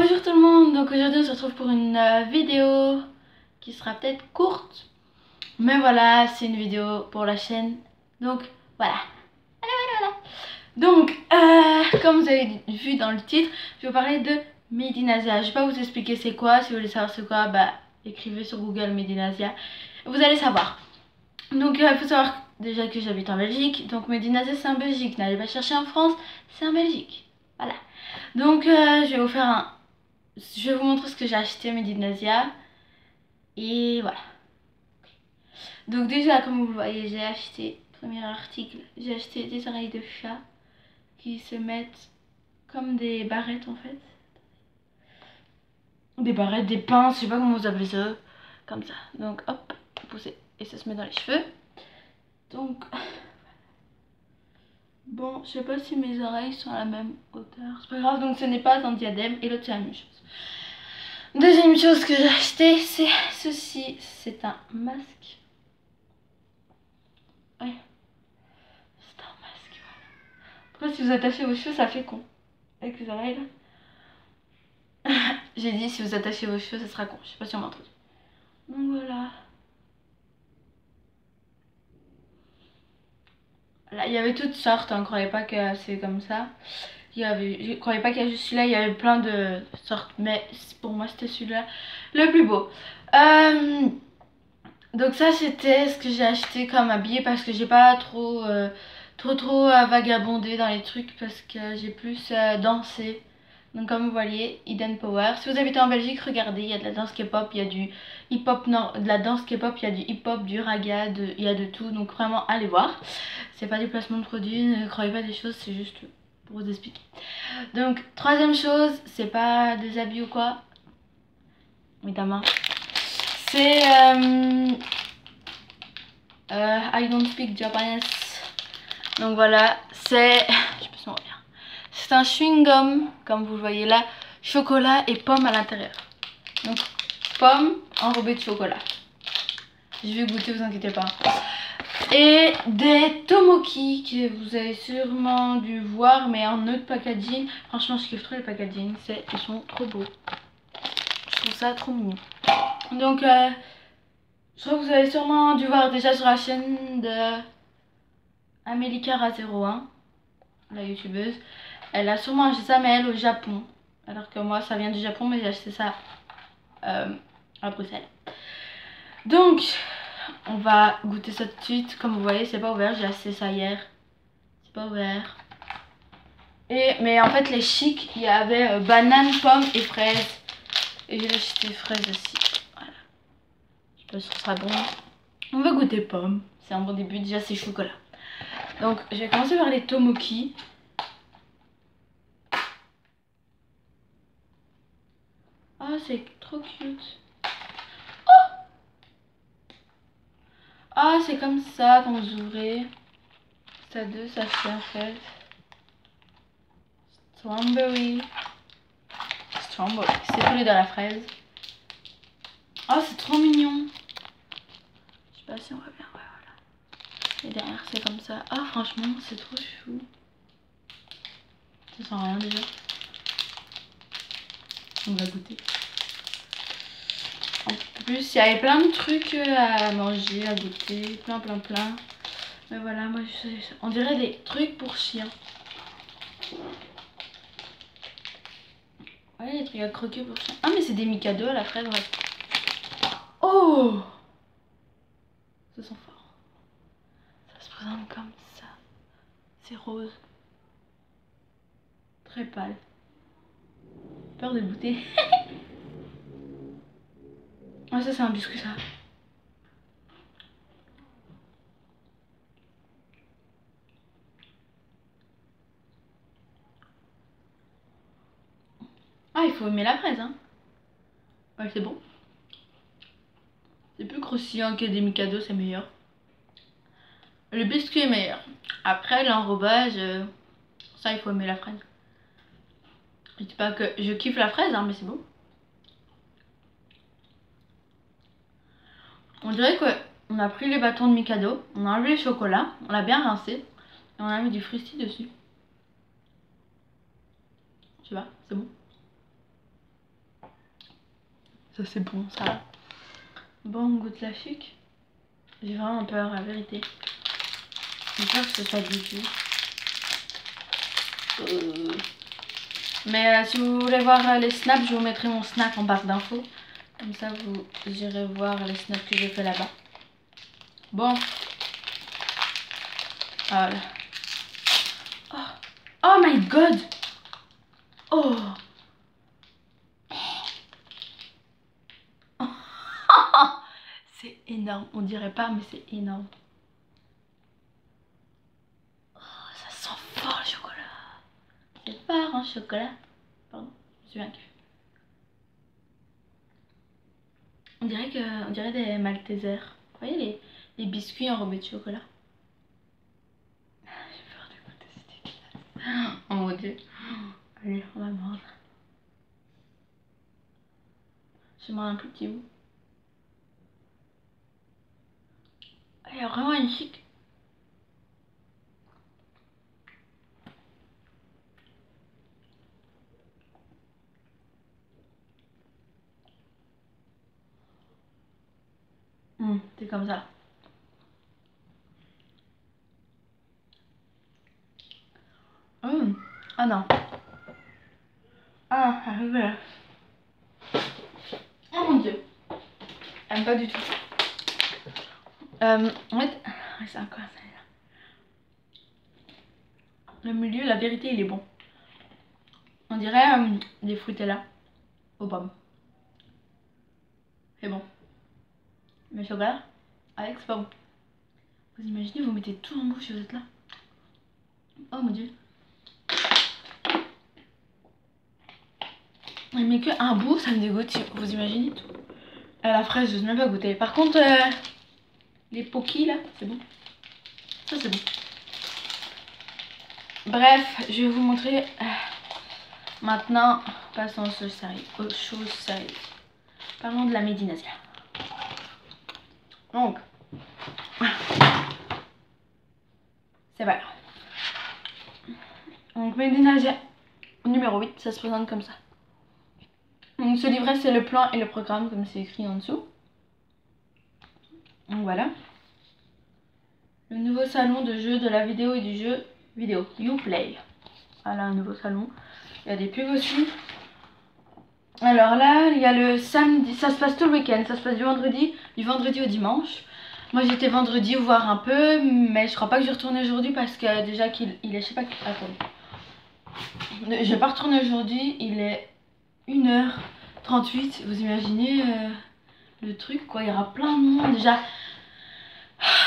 Bonjour tout le monde, donc aujourd'hui on se retrouve pour une vidéo qui sera peut-être courte, mais voilà, c'est une vidéo pour la chaîne, donc voilà. Donc, comme vous avez vu dans le titre, je vais vous parler de Made in Asia. Je vais pas vous expliquer c'est quoi, si vous voulez savoir c'est quoi, bah écrivez sur Google Made in Asia, vous allez savoir. Donc il faut savoir déjà que j'habite en Belgique, donc Made in Asia c'est en Belgique, n'allez pas chercher en France, c'est en Belgique, voilà. Donc je vais vous montrer ce que j'ai acheté Made in Asia. Et voilà. Donc déjà comme vous le voyez, j'ai acheté, premier article, j'ai acheté des oreilles de chat qui se mettent comme des barrettes en fait. Des barrettes, des pinces, je sais pas comment vous appelez ça. Comme ça. Donc hop, poussez. Et ça se met dans les cheveux. Donc bon, je sais pas si mes oreilles sont à la même hauteur. C'est pas grave, donc ce n'est pas un diadème et l'autre c'est la même chose. Deuxième chose que j'ai acheté, c'est ceci. C'est un masque. Ouais. C'est un masque, voilà. Après, si vous attachez vos cheveux, ça fait con. Avec les oreilles là. J'ai dit si vous attachez vos cheveux, ça sera con. Je sais pas si on m'a entendu. Donc voilà. Là, il y avait toutes sortes, hein. Croyez pas que c'est comme ça. Je croyais pas qu'il y avait juste celui-là, il y avait plein de sortes. Mais pour moi, c'était celui-là le plus beau. Donc ça c'était ce que j'ai acheté comme habillé parce que j'ai pas trop vagabondé dans les trucs parce que j'ai plus dansé. Donc comme vous voyez, Hidden Power. Si vous habitez en Belgique, regardez, il y a de la danse K-pop, il y a du hip-hop, non, de la danse K-pop, il y a du hip-hop, du raga, il y a de tout. Donc vraiment, allez voir. C'est pas du placement de produits, ne croyez pas des choses, c'est juste pour vous expliquer. Donc troisième chose, c'est pas des habits ou quoi. Évidemment. C'est I don't speak Japanese. Donc voilà, c'est je peux s'en bien. C'est un chewing-gum, comme vous le voyez là, chocolat et pomme à l'intérieur. Donc pomme enrobée de chocolat. Je vais goûter, vous inquiétez pas. Et des tomoki que vous avez sûrement dû voir, mais en autre packaging. Franchement, je kiffe trop les packaging, ils sont trop beaux. Je trouve ça trop mignon. Donc je crois que vous avez sûrement dû voir déjà sur la chaîne de Amélie Cara 01, la youtubeuse. Elle a sûrement acheté ça, mais elle au Japon. Alors que moi, ça vient du Japon, mais j'ai acheté ça à Bruxelles. Donc, on va goûter ça tout de suite. Comme vous voyez, c'est pas ouvert. J'ai acheté ça hier. C'est pas ouvert. Mais en fait, les chics, il y avait banane, pomme et fraise. Et j'ai acheté fraise aussi. Voilà. Je sais pas si ce sera bon. On va goûter pomme. C'est un bon début. Déjà, c'est chocolat. Donc, je vais commencer par les tomoki. Oh, c'est trop cute. Oh, ah, c'est comme ça quand vous ouvrez. Ça deux, ça fait en fait. Strawberry. Strawberry. C'est collé dans la fraise. Oh, c'est trop mignon. Je sais pas si on voit bien. Ouais, voilà. Et derrière, c'est comme ça. Ah, franchement, c'est trop chou. Ça sent rien déjà. On va goûter. En plus, il y avait plein de trucs à manger, à goûter. Plein. Mais voilà, moi, on dirait des trucs pour chiens. Ouais, des trucs à croquer pour chiens. Ah, mais c'est des Mikado à la fraise, ouais. Oh! Ça sent fort. Ça se présente comme ça. C'est rose. Très pâle. Peur de goûter. Ah, ça, c'est un biscuit, ça. Ah, il faut aimer la fraise, hein. Ouais, c'est bon. C'est plus croustillant que des Mikado, c'est meilleur. Le biscuit est meilleur. Après, l'enrobage, ça, il faut aimer la fraise. Je dis pas que je kiffe la fraise, hein, mais c'est bon. On dirait qu'on a pris les bâtons de Mikado, on a enlevé le chocolat, on l'a bien rincé, et on a mis du fruity dessus. Je sais pas, c'est bon. Ça c'est bon ça. Bon, on goûte la chic. J'ai vraiment peur, la vérité. J'ai peur que ce soit dégueu. Mais si vous voulez voir les snaps, je vous mettrai mon snap en barre d'infos. Comme ça, vous irez voir les snaps que j'ai fait là-bas. Bon. Voilà. Oh. Oh my god. Oh. C'est énorme. On dirait pas, mais c'est énorme. Oh, ça sent fort le chocolat. C'est fort en chocolat. Pardon, je suis un kiff. On dirait des Maltesers. Vous voyez les biscuits enrobés de chocolat. J'ai peur de goûter, c'est dégueulasse. Oh mon dieu. Allez, on va mordre. Je mange un plus petit bout. Il y a vraiment une chic. C'est comme ça. Ah non. Ah, arrivé là. Oh mon dieu. J'aime pas du tout. En fait, c'est encore ça. Le milieu, la vérité, il est bon. On dirait des fruitella aux pommes. C'est bon. Mais chocolat, avec c'est pas bon. Vous imaginez, vous mettez tout en bouche et vous êtes là. Oh mon dieu. Mais que un bout, ça me dégoûte. Vous imaginez tout. La fraise, je n'ose même pas goûter. Par contre, les pokis là, c'est bon. Ça, c'est bon. Bref, je vais vous montrer. Maintenant, passons aux choses sérieuses. Parlons de la Médinasia. Donc, c'est voilà. Donc, Médinasia numéro 8, ça se présente comme ça. Donc, ce livret, c'est le plan et le programme, comme c'est écrit en dessous. Donc, voilà. Le nouveau salon de jeu de la vidéo et du jeu vidéo, Uplay. Voilà, un nouveau salon. Il y a des pubs aussi. Alors là, il y a le samedi, ça se passe tout le week-end, ça se passe du vendredi au dimanche. Moi j'étais vendredi voir un peu, mais je crois pas que je vais retourner aujourd'hui parce que déjà qu'il est, je sais pas, attendez. Je vais pas retourner aujourd'hui, il est 1h38, vous imaginez le truc quoi, il y aura plein de monde déjà.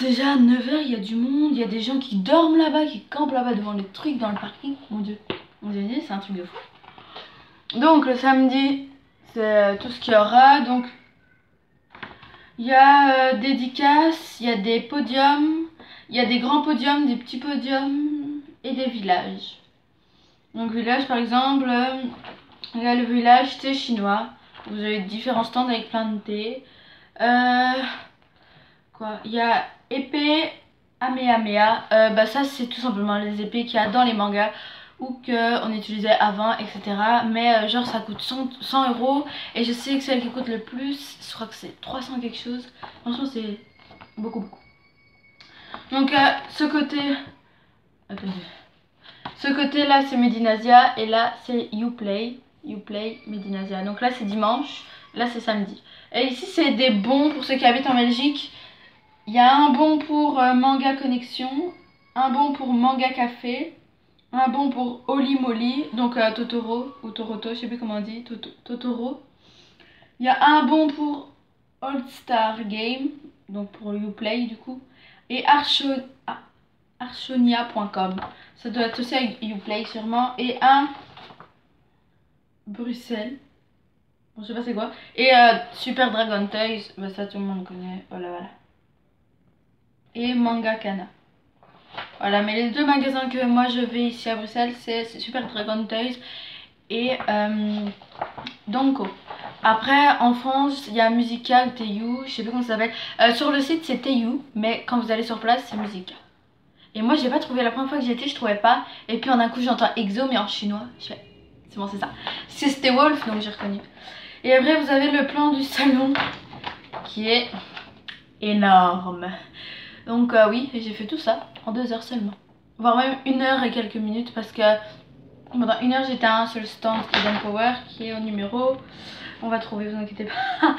Déjà à 9h il y a du monde, il y a des gens qui dorment là-bas, qui campent là-bas devant les trucs dans le parking, mon dieu. Vous imaginez, c'est un truc de fou. Donc le samedi, c'est tout ce qu'il y aura. Donc il y a dédicaces, il y a des podiums, il y a des grands podiums, des petits podiums et des villages. Donc village par exemple, il y a le village thé chinois. Vous avez différents stands avec plein de thé. Quoi, il y a épée Amehameha. Bah ça c'est tout simplement les épées qu'il y a dans les mangas ou qu'on utilisait avant, etc. Mais genre ça coûte 100 € et je sais que celle qui coûte le plus, je crois que c'est 300 quelque chose. Franchement c'est beaucoup. Donc ce côté, attendez, ce côté là c'est Médinasia et là c'est Uplay Médinasia. Donc là c'est dimanche, là c'est samedi. Et ici c'est des bons pour ceux qui habitent en Belgique. Il y a un bon pour Manga Connexion, un bon pour Manga Café, un bon pour Oli Molly, donc Totoro ou Toroto, je sais plus comment on dit, Totoro. Il y a un bon pour All Star Game, donc pour Uplay du coup, et Archonia.com. Ça doit être aussi avec Uplay sûrement, et un Bruxelles, bon, je sais pas c'est quoi, et Super Dragon Toys, bah, ça tout le monde connaît, voilà. Et Manga Kana. Voilà, mais les deux magasins que moi je vais ici à Bruxelles, c'est Super Dragon Toys et Donko. Après, en France, il y a Musica ou Teiyu, je sais plus comment ça s'appelle. Sur le site, c'est Teiyu, mais quand vous allez sur place, c'est Musica. Et moi, j'ai pas trouvé, la première fois que j'y étais, je trouvais pas. Et puis en un coup, j'entends EXO, mais en chinois. Je fais, c'est bon, c'est ça. C'était Wolf, donc j'ai reconnu. Et après vous avez le plan du salon qui est énorme. Donc oui, j'ai fait tout ça en 2 heures seulement. Voire même 1 heure et quelques minutes parce que pendant 1 heure j'étais à un seul stand qui est Eden Power, qui est au numéro, on va trouver, vous inquiétez pas,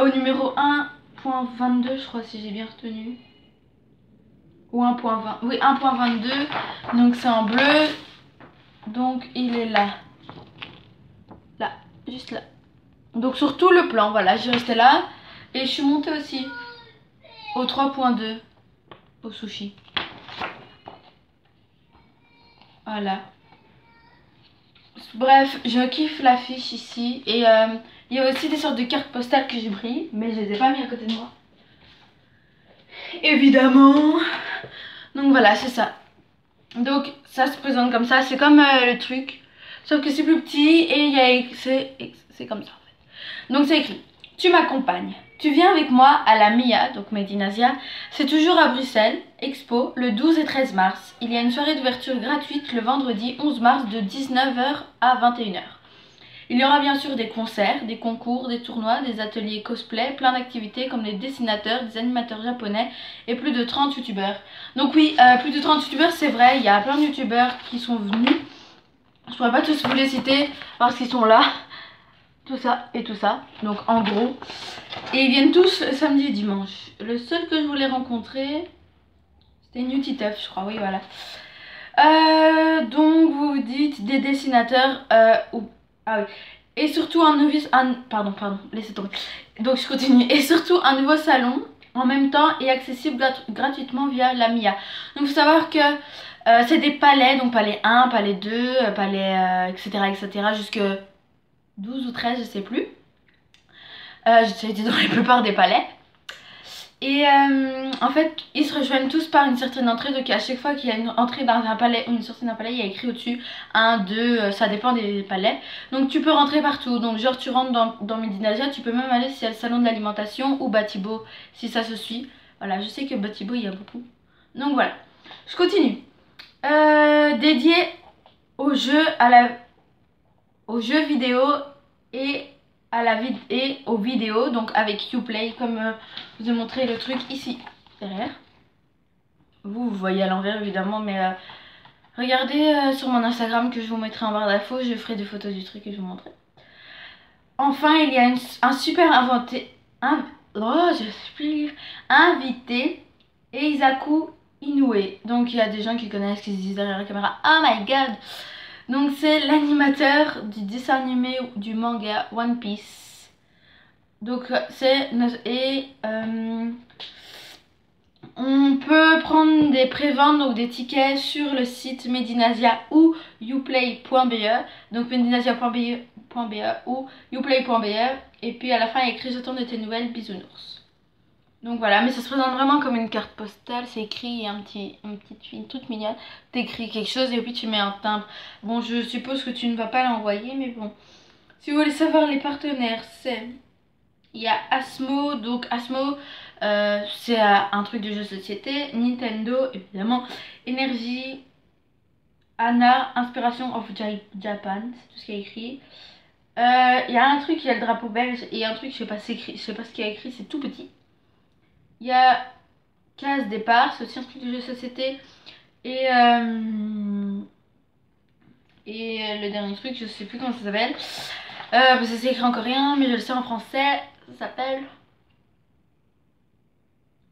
au numéro 1.22 je crois si j'ai bien retenu. Ou 1.20, oui 1.22, donc c'est en bleu, donc il est là, là, juste là. Donc sur tout le plan, voilà, j'ai resté là et je suis montée aussi au 3.2 au sushi. Voilà. Bref, je kiffe l'affiche ici et il y a aussi des sortes de cartes postales que j'ai pris, mais je les ai pas mis à côté de moi. Évidemment. Donc voilà, c'est ça. Donc ça se présente comme ça, c'est comme le truc, sauf que c'est plus petit et c'est comme ça en fait. Donc c'est écrit: tu m'accompagnes, tu viens avec moi à la MIA, donc Made in Asia, c'est toujours à Bruxelles, Expo, le 12 et 13 mars. Il y a une soirée d'ouverture gratuite le vendredi 11 mars de 19 h à 21 h. Il y aura bien sûr des concerts, des concours, des tournois, des ateliers cosplay, plein d'activités comme des dessinateurs, des animateurs japonais et plus de 30 youtubeurs. Donc oui, plus de 30 youtubeurs, c'est vrai, il y a plein de youtubeurs qui sont venus. Je pourrais pas tous vous les citer parce qu'ils sont là. Tout ça et tout ça, donc en gros. Et ils viennent tous samedi et dimanche. Le seul que je voulais rencontrer, c'était Nutiteuf, je crois, oui voilà. Donc vous vous dites des dessinateurs ah oui. Et surtout un novice, pardon, laissez tomber. Donc je continue. Et surtout un nouveau salon en même temps et accessible gratuitement via la MIA. Donc il faut savoir que c'est des palais, donc palais 1, palais 2, palais etc. jusque 12 ou 13, je sais plus. J'ai été dans la plupart des palais. Et en fait, ils se rejoignent tous par une certaine entrée. Donc à chaque fois qu'il y a une entrée dans un palais ou une sortie d'un palais, il y a écrit au-dessus 1, 2, ça dépend des palais. Donc tu peux rentrer partout. Donc genre tu rentres dans Made in Asia, tu peux même aller s'il y a le salon de l'alimentation ou Batibo si ça se suit. Voilà, je sais que Batibo il y a beaucoup. Donc voilà, je continue. Dédié aux jeux, aux jeux vidéo et aux vidéos, donc avec Uplay, comme je vous ai montré le truc ici derrière. Vous voyez à l'envers évidemment, mais regardez sur mon Instagram que je vous mettrai en barre d'infos, je ferai des photos du truc et je vous montrerai. Enfin, il y a un super invité, Eisaku Inoue. Donc il y a des gens qui connaissent, qui se disent derrière la caméra: oh my god. Donc c'est l'animateur du dessin animé du manga One Piece. Donc c'est on peut prendre des préventes, donc des tickets sur le site Made in Asia ou uplay.be. Donc madeinasia.be ou uplay.be. Et puis à la fin il y a écrit: j'attends de tes nouvelles, bisounours. Donc voilà, mais ça se présente vraiment comme une carte postale. C'est écrit une petite fille toute mignonne. T'écris quelque chose et puis tu mets un timbre. Bon, je suppose que tu ne vas pas l'envoyer, mais bon. Si vous voulez savoir les partenaires, il y a Asmo. Donc Asmo, c'est un truc de jeu de société. Nintendo, évidemment. Energy, Anna, Inspiration of Japan. C'est tout ce qui est écrit. Il y a un truc, il y a le drapeau belge. Et un truc, je sais pas ce qu'il y a écrit, c'est tout petit. Il y a case départ, c'est aussi un truc de jeu de société. Et le dernier truc, je sais plus comment ça s'appelle. Parce que c'est écrit en coréen, mais je le sais en français. Ça s'appelle...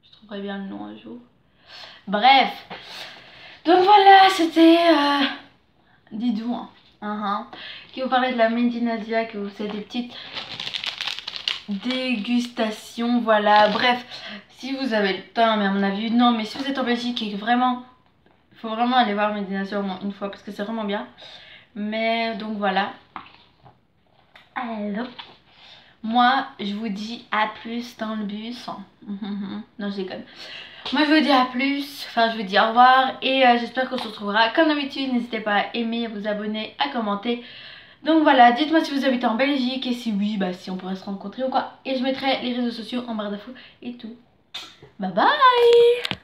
Je trouverai bien le nom un jour. Bref. Donc voilà, c'était... Didou, qui vous parlait de la Made in Asia, que vous faites des petites dégustations, voilà. Bref, si vous avez le temps, mais à mon avis non, mais si vous êtes en Belgique et que vraiment il faut vraiment aller voir Made in Asia au moins une fois parce que c'est vraiment bien. Mais donc voilà. Alors moi je vous dis à plus dans le bus. Non, je déconne. Moi je vous dis à plus, enfin je vous dis au revoir et j'espère qu'on se retrouvera comme d'habitude. N'hésitez pas à aimer, à vous abonner, à commenter. Donc voilà, dites-moi si vous habitez en Belgique et si oui, bah si on pourrait se rencontrer ou quoi. Et je mettrai les réseaux sociaux en barre d'infos et tout. Bye bye.